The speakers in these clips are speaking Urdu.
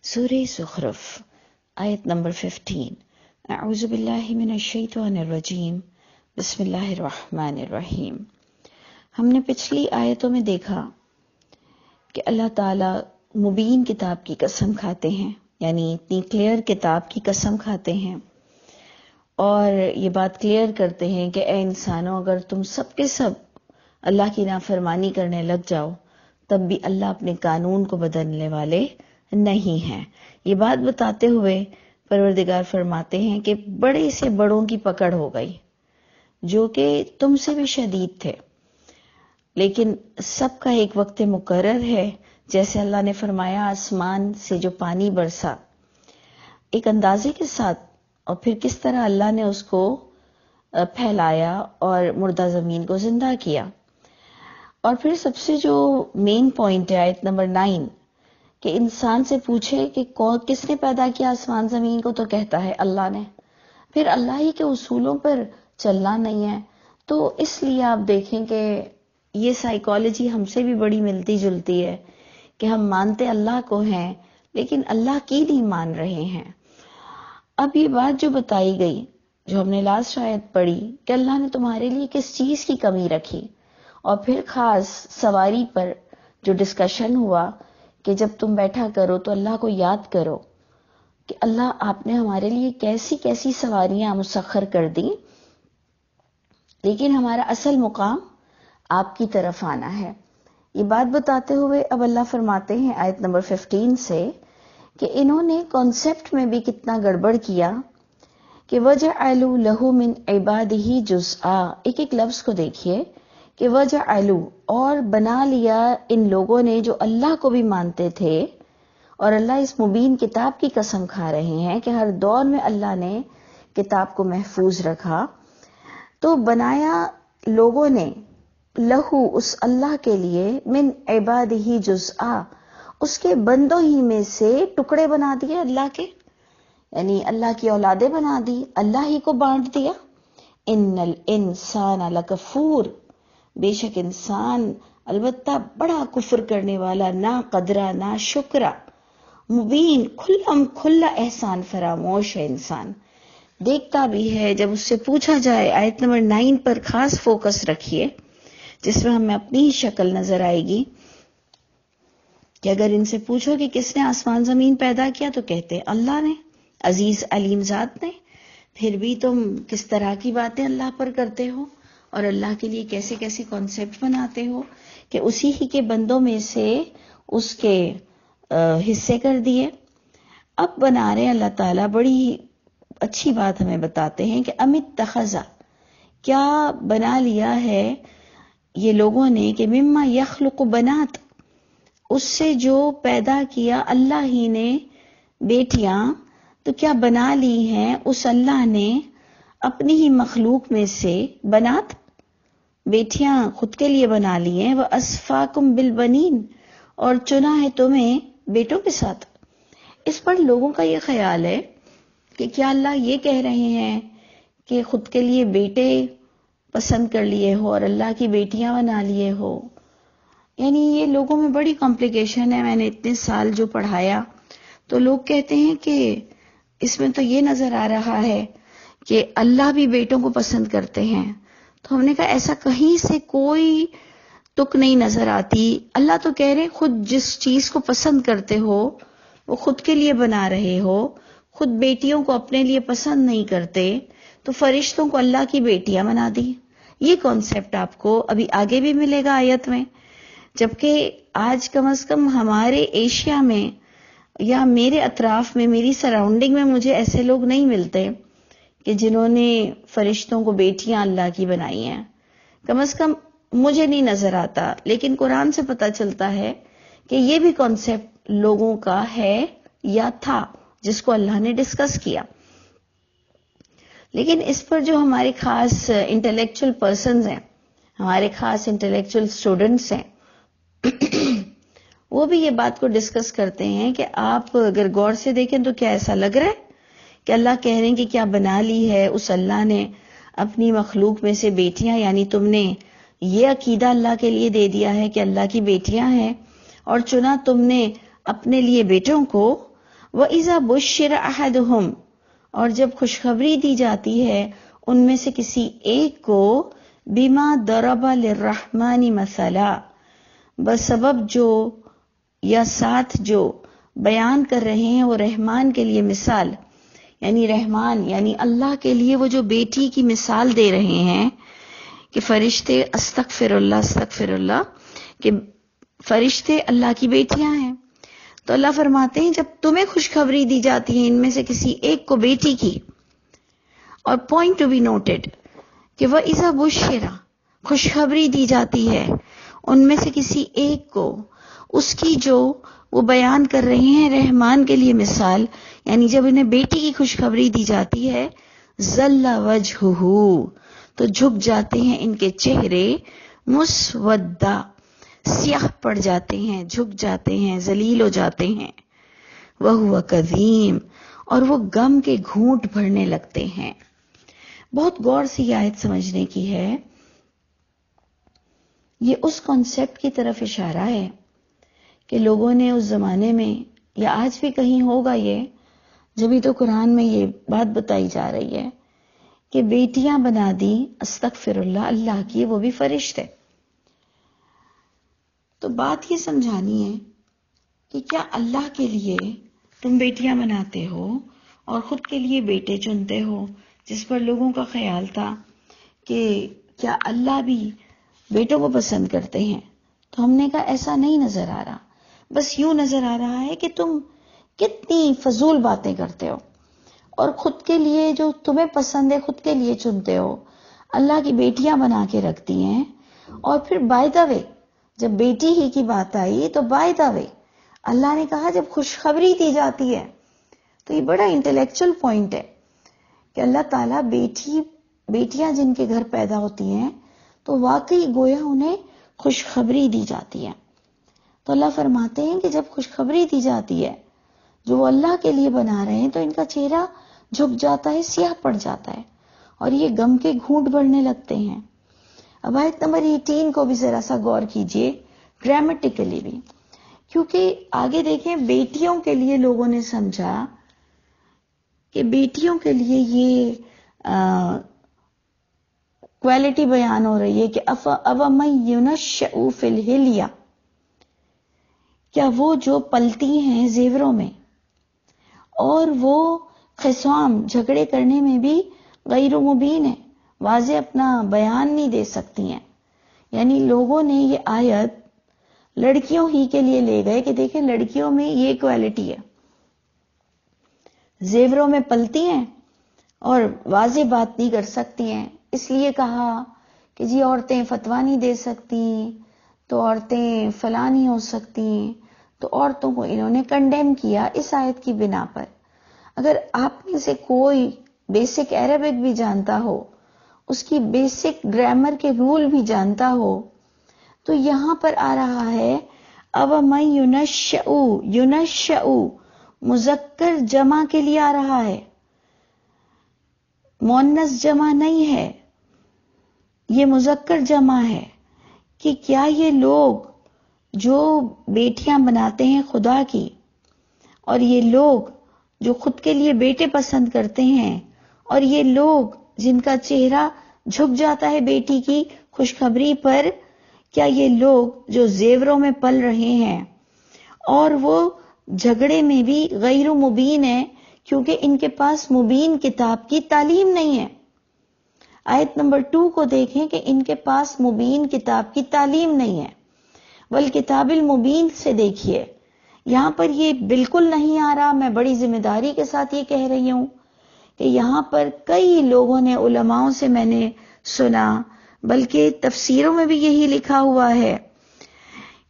سورہ زخرف آیت نمبر 15۔ اعوذ باللہ من الشیطان الرجیم، بسم اللہ الرحمن الرحیم۔ ہم نے پچھلی آیتوں میں دیکھا کہ اللہ تعالیٰ مبین کتاب کی قسم کھاتے ہیں، یعنی اتنی کلیئر کتاب کی قسم کھاتے ہیں اور یہ بات کلیئر کرتے ہیں کہ اے انسانوں، اگر تم سب کے سب اللہ کی نافرمانی کرنے لگ جاؤ تب بھی اللہ اپنے قانون کو بدلنے والے نہیں ہیں۔ یہ بات بتاتے ہوئے پروردگار فرماتے ہیں کہ بڑے سے بڑوں کی پکڑ ہو گئی جو کہ تم سے بھی شدید تھے، لیکن سب کا ایک وقت مقرر ہے۔ جیسے اللہ نے فرمایا آسمان سے جو پانی برسا ایک اندازے کے ساتھ، اور پھر کس طرح اللہ نے اس کو پھیلایا اور مردہ زمین کو زندہ کیا۔ اور پھر سب سے جو مین پوائنٹ ہے آیت نمبر 9 کہ انسان سے پوچھے کہ کس نے پیدا کیا آسمان زمین کو، تو کہتا ہے اللہ نے۔ پھر اللہ ہی کے اصولوں پر چلنا نہیں ہے، تو اس لیے آپ دیکھیں کہ یہ سائیکالوجی ہم سے بھی بڑی ملتی جلتی ہے کہ ہم مانتے اللہ کو ہیں لیکن اللہ کی نہیں مان رہے ہیں۔ اب یہ بات جو بتائی گئی، جو ہم نے لاسٹ آیت پڑھی کہ اللہ نے تمہارے لیے کس چیز کی کمی رکھی، اور پھر خاص سواری پر جو ڈسکشن ہوا کہ جب تم بیٹھا کرو تو اللہ کو یاد کرو کہ اللہ آپ نے ہمارے لیے کیسی کیسی سواریاں مسخر کر دیں، لیکن ہمارا اصل مقام آپ کی طرف آنا ہے۔ یہ بات بتاتے ہوئے اب اللہ فرماتے ہیں آیت نمبر 15 سے کہ انہوں نے کانسیپٹ میں بھی کتنا گڑبڑ کیا کہ وَجَعَلُوا لَهُ مِنْ عِبَادِهِ جُزْءًا۔ ایک ایک لفظ کو دیکھیے کہ وَجَعَلُوا، اور بنا لیا ان لوگوں نے جو اللہ کو بھی مانتے تھے، اور اللہ اس مبین کتاب کی قسم کھا رہے ہیں کہ ہر دور میں اللہ نے کتاب کو محفوظ رکھا، تو بنایا لوگوں نے لہو اس اللہ کے لیے من عبادہ جزءا، اس کے بندوں ہی میں سے ٹکڑے بنا دیے اللہ کے، یعنی اللہ کی اولادیں بنا دی، اللہ ہی کو بانٹ دیا۔ ان الانسان لکفور، بے شک انسان البتہ بڑا کفر کرنے والا، نا قدرہ نا شکرہ، مبین کھلا احسان فراموش ہے انسان۔ دیکھتا بھی ہے، جب اس سے پوچھا جائے آیت نمبر 9 پر خاص فوکس رکھیے جس میں ہمیں اپنی ہی شکل نظر آئے گی کہ اگر ان سے پوچھو کہ کس نے آسمان زمین پیدا کیا تو کہتے اللہ نے، عزیز علیم ذات نے۔ پھر بھی تم کس طرح کی باتیں اللہ پر کرتے ہو اور اللہ کے لیے کیسے کیسے کانسیپٹ بناتے ہو کہ اسی ہی کے بندوں میں سے اس کے حصے کر دیے۔ اب بنا رہے اللہ تعالیٰ بڑی اچھی بات ہمیں بتاتے ہیں کہ امت تخذا، کیا بنا لیا ہے یہ لوگوں نے کہ مما یخلق بنات، اس سے جو پیدا کیا اللہ ہی نے بیٹیاں، تو کیا بنا لی ہیں اس اللہ نے اپنی ہی مخلوق میں سے بنات، بیٹیاں خود کے لیے بنا لی ہیں، وہ اسفاکم بالبنین، اور چنا ہے تمہیں بیٹوں کے ساتھ۔ اس پر لوگوں کا یہ خیال ہے کہ کیا اللہ یہ کہہ رہے ہیں کہ خود کے لیے بیٹے پسند کر لیے ہو اور اللہ کی بیٹیاں بنا لیے ہو؟ یعنی یہ لوگوں میں بڑی کمپلیکیشن ہے۔ میں نے اتنے سال جو پڑھایا تو لوگ کہتے ہیں کہ اس میں تو یہ نظر آ رہا ہے کہ اللہ بھی بیٹوں کو پسند کرتے ہیں، تو ہم نے کہا ایسا کہیں سے کوئی تک نہیں نظر آتی۔ اللہ تو کہہ رہے خود جس چیز کو پسند کرتے ہو وہ خود کے لیے بنا رہے ہو، خود بیٹیوں کو اپنے لیے پسند نہیں کرتے تو فرشتوں کو اللہ کی بیٹیاں بنا دی۔ یہ کانسیپٹ آپ کو ابھی آگے بھی ملے گا آیت میں، جبکہ آج کم از کم ہمارے ایشیا میں یا میرے اطراف میں، میری سراؤنڈنگ میں مجھے ایسے لوگ نہیں ملتے کہ جنہوں نے فرشتوں کو بیٹیاں اللہ کی بنائی ہیں، کم از کم مجھے نہیں نظر آتا۔ لیکن قرآن سے پتہ چلتا ہے کہ یہ بھی کانسیپٹ لوگوں کا ہے یا تھا جس کو اللہ نے ڈسکس کیا۔ لیکن اس پر جو ہمارے خاص انٹلیکچوئل پرسنز ہیں، ہمارے خاص انٹلیکچوئل اسٹوڈنٹس ہیں، وہ بھی یہ بات کو ڈسکس کرتے ہیں کہ آپ اگر غور سے دیکھیں تو کیا ایسا لگ رہا ہے کہ اللہ کہہ رہے ہیں کہ کیا بنا لی ہے اس اللہ نے اپنی مخلوق میں سے بیٹیاں، یعنی تم نے یہ عقیدہ اللہ کے لیے دے دیا ہے کہ اللہ کی بیٹیاں ہیں اور چنا تم نے اپنے لیے بیٹوں کو، وَإِذَا بُشِّرَ أَحَدُهُمْ، اور جب خوشخبری دی جاتی ہے ان میں سے کسی ایک کو، بِمَا ضَرَبَ لِلرَّحْمَنِ مَثَلًا، بسبب جو یا ساتھ جو بیان کر رہے ہیں وہ رحمان کے لیے مثال، یعنی رحمان یعنی اللہ کے لیے وہ جو بیٹی کی مثال دے رہے ہیں کہ فرشتے استغفر اللہ کہ فرشتے اللہ کی بیٹیاں ہیں، تو اللہ فرماتے ہیں جب تمہیں خوشخبری دی جاتی ہے ان میں سے کسی ایک کو بیٹی کی، اور پوائنٹ ٹو بی نوٹڈ کہ وہ اذا بشرا، خوشخبری دی جاتی ہے ان میں سے کسی ایک کو، اس کی جو وہ بیان کر رہے ہیں رحمان کے لیے مثال، یعنی جب انہیں بیٹی کی خوشخبری دی جاتی ہے، ظل وجہہ، تو جھک جاتے ہیں ان کے چہرے، مسودہ، سیاہ پڑ جاتے ہیں، جھک جاتے ہیں، ذلیل ہو جاتے ہیں، وَهُوَ کظیم، اور وہ غم کے گھونٹ بھرنے لگتے ہیں۔ بہت غور سے یہ آیت سمجھنے کی ہے، یہ اس کانسیپٹ کی طرف اشارہ ہے کہ لوگوں نے اس زمانے میں یا آج بھی کہیں ہوگا یہ، جبھی تو قرآن میں یہ بات بتائی جا رہی ہے کہ بیٹیاں بنا دی استغفر اللہ کی، وہ بھی فرشتے۔ تو بات یہ سمجھانی ہے کہ کیا اللہ کے لیے تم بیٹیاں بناتے ہو اور خود کے لیے بیٹے چنتے ہو، جس پر لوگوں کا خیال تھا کہ کیا اللہ بھی بیٹوں کو پسند کرتے ہیں؟ تو ہم نے کہا ایسا نہیں نظر آ رہا، بس یوں نظر آ رہا ہے کہ تم کتنی فضول باتیں کرتے ہو اور خود کے لیے جو تمہیں پسند ہے خود کے لیے چنتے ہو، اللہ کی بیٹیاں بنا کے رکھتی ہیں، اور پھر بائی دا وے جب بیٹی ہی کی بات آئی تو بائی دا وے اللہ نے کہا جب خوشخبری دی جاتی ہے، تو یہ بڑا انٹلیکچل پوائنٹ ہے کہ اللہ تعالیٰ بیٹیاں جن کے گھر پیدا ہوتی ہیں تو واقعی گویا انہیں خوشخبری دی جاتی ہے۔ تو اللہ فرماتے ہیں کہ جب خوشخبری دی جاتی ہے جو وہ اللہ کے لیے بنا رہے ہیں تو ان کا چہرہ جھک جاتا ہے، سیاہ پڑ جاتا ہے، اور یہ غم کے گھونٹ بھرنے لگتے ہیں۔ اب آیت نمبر 18 کو بھی ذرا سا غور کیجئے، گرامیٹیکلی بھی، کیونکہ آگے دیکھیں بیٹیوں کے لیے لوگوں نے سمجھا کہ بیٹیوں کے لیے یہ کوالٹی بیان ہو رہی ہے کہ أَوَمَن يُنَشَّأُ فِي الْحِلْيَةِ، کیا وہ جو پلتی ہیں زیوروں میں اور وہ خصام جھگڑے کرنے میں بھی غیر مبین ہے، واضح اپنا بیان نہیں دے سکتی ہیں، یعنی لوگوں نے یہ آیت لڑکیوں ہی کے لیے لے گئے کہ دیکھیں لڑکیوں میں یہ کوالٹی ہے، زیوروں میں پلتی ہیں اور واضح بات نہیں کر سکتی ہیں، اس لیے کہا کہ جی عورتیں فتویٰ نہیں دے سکتی، تو عورتیں فلاں نہیں ہو سکتی، تو عورتوں کو انہوں نے کنڈیم کیا اس آیت کی بنا پر۔ اگر آپ میں سے کوئی بیسک عربک بھی جانتا ہو، اس کی بیسک گرامر کے رول بھی جانتا ہو، تو یہاں پر آ رہا ہے أَوَمَن يُنَشَّأُ مذکر جمع کے لیے آ رہا ہے، مؤنث جمع نہیں ہے، یہ مذکر جمع ہے کہ کیا یہ لوگ جو بیٹیاں بناتے ہیں خدا کی، اور یہ لوگ جو خود کے لیے بیٹے پسند کرتے ہیں، اور یہ لوگ جن کا چہرہ جھک جاتا ہے بیٹی کی خوشخبری پر، کیا یہ لوگ جو زیوروں میں پل رہے ہیں اور وہ جھگڑے میں بھی غیر مبین ہیں کیونکہ ان کے پاس مبین کتاب کی تعلیم نہیں ہے۔ آیت نمبر 2 کو دیکھیں کہ ان کے پاس مبین کتاب کی تعلیم نہیں ہے، والکتاب المبین سے دیکھیے، یہاں پر یہ بالکل نہیں آ رہا، میں بڑی ذمہ داری کے ساتھ یہ کہہ رہی ہوں کہ یہاں پر کئی لوگوں نے علماؤں سے میں نے سنا، بلکہ تفسیروں میں بھی یہی لکھا ہوا ہے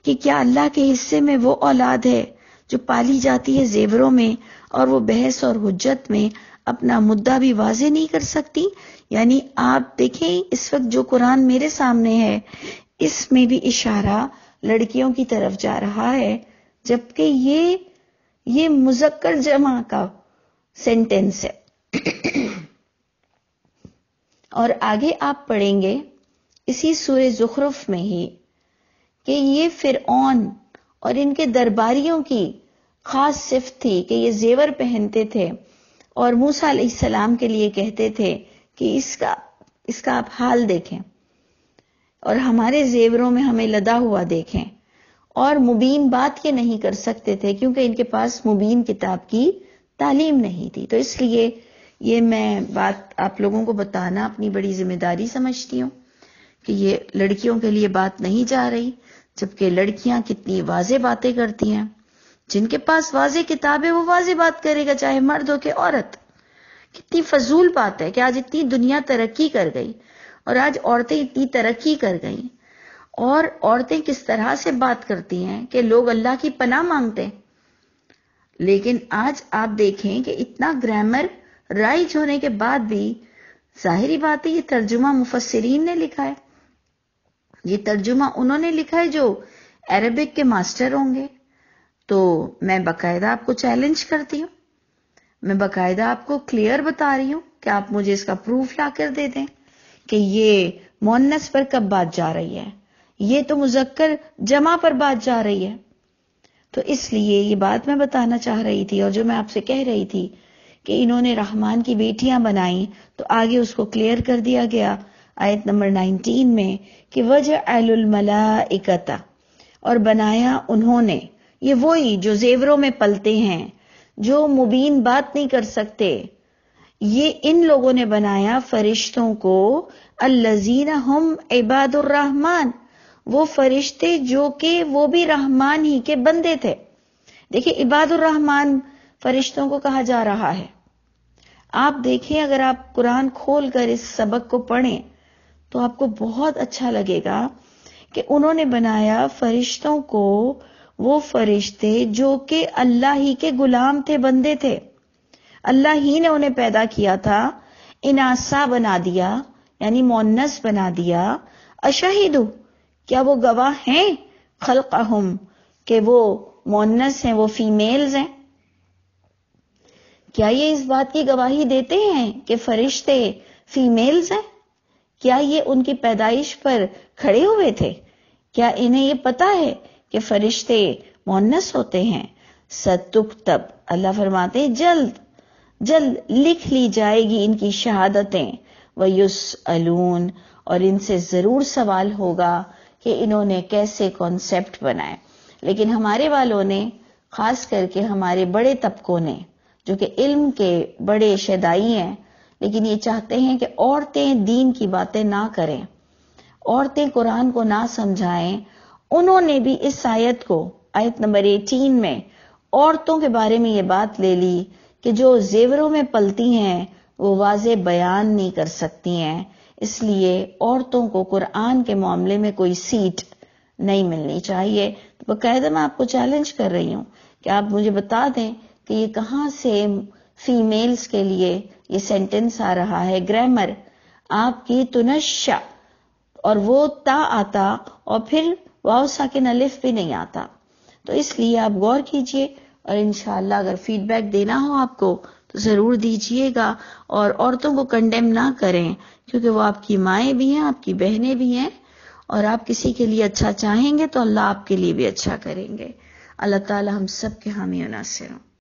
کہ کیا اللہ کے حصے میں وہ اولاد ہے جو پالی جاتی ہے زیوروں میں اور وہ بحث اور حجت میں اپنا مدعا بھی واضح نہیں کر سکتی۔ یعنی آپ دیکھیں اس وقت جو قرآن میرے سامنے ہے اس میں بھی اشارہ لڑکیوں کی طرف جا رہا ہے، جبکہ یہ مذکر جمع کا سینٹینس ہے۔ اور آگے آپ پڑھیں گے اسی سورہ زخرف میں ہی کہ یہ فرعون اور ان کے درباریوں کی خاص صفت تھی کہ یہ زیور پہنتے تھے اور موسیٰ علیہ السلام کے لیے کہتے تھے کہ اس کا آپ حال دیکھیں اور ہمارے زیوروں میں ہمیں لدا ہوا دیکھیں، اور مبین بات یہ نہیں کر سکتے تھے کیونکہ ان کے پاس مبین کتاب کی تعلیم نہیں تھی۔ تو اس لیے یہ میں بات آپ لوگوں کو بتانا اپنی بڑی ذمہ داری سمجھتی ہوں کہ یہ لڑکیوں کے لیے بات نہیں جا رہی، جبکہ لڑکیاں کتنی واضح باتیں کرتی ہیں۔ جن کے پاس واضح کتاب ہے وہ واضح بات کرے گا، چاہے مرد ہو کہ عورت۔ کتنی فضول بات ہے کہ آج اتنی دنیا ترقی کر گئی اور آج عورتیں اتنی ترقی کر گئی، اور عورتیں کس طرح سے بات کرتی ہیں کہ لوگ اللہ کی پناہ مانگتے ہیں۔ لیکن آج آپ دیکھیں کہ اتنا گرامر رائج ہونے کے بعد بھی ظاہری بات ہے یہ ترجمہ مفسرین نے لکھا ہے، یہ ترجمہ انہوں نے لکھا ہے جو عربک کے ماسٹر ہوں گے۔ تو میں باقاعدہ آپ کو چیلنج کرتی ہوں، میں باقاعدہ آپ کو کلیئر بتا رہی ہوں کہ آپ مجھے اس کا پروف لا کر دے دیں کہ یہ مؤنث پر کب بات جا رہی ہے، یہ تو مذکر جمع پر بات جا رہی ہے۔ تو اس لیے یہ بات میں بتانا چاہ رہی تھی، اور جو میں آپ سے کہہ رہی تھی کہ انہوں نے رحمان کی بیٹیاں بنائیں، تو آگے اس کو کلیئر کر دیا گیا آیت نمبر 19 میں کہ وَجَعَلُ الْمَلَائِكَةَ، اور بنایا انہوں نے، یہ وہی جو زیوروں میں پلتے ہیں، جو مبین بات نہیں کر سکتے، یہ ان لوگوں نے بنایا فرشتوں کو، الذین ہم عباد الرحمن، وہ فرشتے جو کہ وہ بھی رحمان ہی کے بندے تھے۔ دیکھیں عباد الرحمن فرشتوں کو کہا جا رہا ہے۔ آپ دیکھیں اگر آپ قرآن کھول کر اس سبق کو پڑھیں تو آپ کو بہت اچھا لگے گا کہ انہوں نے بنایا فرشتوں کو وہ فرشتے جو کہ اللہ ہی کے غلام تھے، بندے تھے، اللہ ہی نے انہیں پیدا کیا تھا، اناسا بنا دیا یعنی مؤنث بنا دیا۔ اشہدوا، کیا وہ گواہ ہیں خلقہم، کہ وہ مؤنث ہیں، وہ فیمیلز ہیں؟ کیا یہ اس بات کی گواہی دیتے ہیں کہ فرشتے فیمیلز ہیں؟ کیا یہ ان کی پیدائش پر کھڑے ہوئے تھے؟ کیا انہیں یہ پتا ہے کہ فرشتے مؤنث ہوتے ہیں؟ ستکتب، اللہ فرماتے ہیں جلد جلد لکھ لی جائے گی ان کی شہادتیں، وَيُسْأَلُونَ، اور ان سے ضرور سوال ہوگا کہ انہوں نے کیسے کانسیپٹ بنائے۔ لیکن ہمارے والوں نے، خاص کر کے ہمارے بڑے طبقوں نے جو کہ علم کے بڑے شیدائی ہیں، لیکن یہ چاہتے ہیں کہ عورتیں دین کی باتیں نہ کریں، عورتیں قرآن کو نہ سمجھائیں۔ انہوں نے بھی اس آیت کو، آیت نمبر 18 میں عورتوں کے بارے میں یہ بات لے لی کہ جو زیوروں میں پلتی ہیں وہ واضح بیان نہیں کر سکتی ہیں، اس لیے عورتوں کو قرآن کے معاملے میں کوئی سیٹ نہیں ملنی چاہیے۔ تو باقاعدہ میں آپ کو چیلنج کر رہی ہوں کہ آپ مجھے بتا دیں کہ یہ کہاں سے فیمیلز کے لیے یہ سینٹنس آ رہا ہے۔ گرامر آپ کی تنشا، اور وہ تا آتا اور پھر واو ساکن الف بھی نہیں آتا۔ تو اس لیے آپ غور کیجئے، اور انشاءاللہ اگر فیڈ بیک دینا ہو آپ کو تو ضرور دیجئے گا، اور عورتوں کو کنڈیم نہ کریں کیونکہ وہ آپ کی مائیں بھی ہیں، آپ کی بہنیں بھی ہیں، اور آپ کسی کے لیے اچھا چاہیں گے تو اللہ آپ کے لیے بھی اچھا کریں گے۔ اللہ تعالی ہم سب کے حامی و ناصر ہوں۔